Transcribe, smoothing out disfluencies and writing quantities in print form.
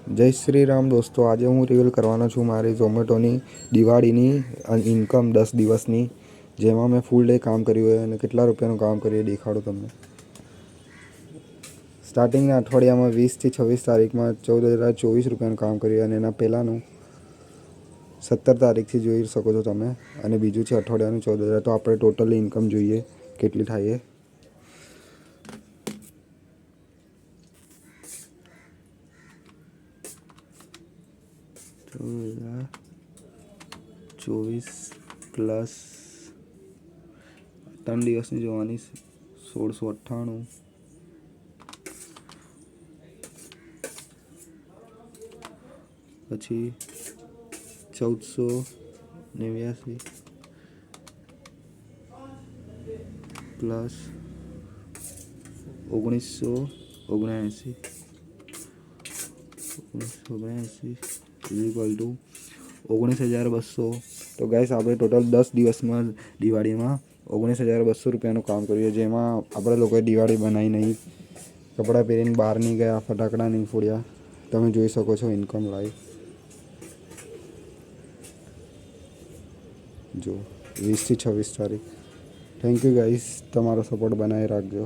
જય શ્રી રામ દોસ્તો, આજે હું રિવીલ કરવાનો છું મારી ઝોમેટોની દિવાળીની ઇન્કમ 10 દિવસની, જેમાં મેં ફૂલ ડે કામ કર્યું હોય અને કેટલા રૂપિયાનું કામ કર્યું એ દેખાડું તમને. સ્ટાર્ટિંગના અઠવાડિયામાં 20 થી 26 તારીખમાં 14,024 રૂપિયાનું કામ કર્યું અને એના પહેલાંનું 17 તારીખથી જોઈ શકો છો તમે, અને બીજું છે અઠવાડિયાનું 14,000. તો આપણે ટોટલી ઇન્કમ જોઈએ કેટલી થાય એ. તો 24 પ્લસ 3 દિવસની જોવાની 1698, પછી 1489 પ્લસ 1979 ઇક્વલ ટુ 19,200. તો ગાઈસ આપણે ટોટલ 10 દિવસમાં દિવાળીમાં 19,200 રૂપિયાનું કામ કર્યું, જેમાં આપણે લોકોએ દિવાળી બનાવી નહીં, કપડાં પહેરીને બહાર નહીં ગયા, ફટાકડા નહીં ફોડ્યા. તમે જોઈ શકો છો ઇન્કમ લાઈવ. જો 20 થી 26 તારીખ. થેન્ક યુ ગાઈસ, તમારો સપોર્ટ બનાવી રાખજો.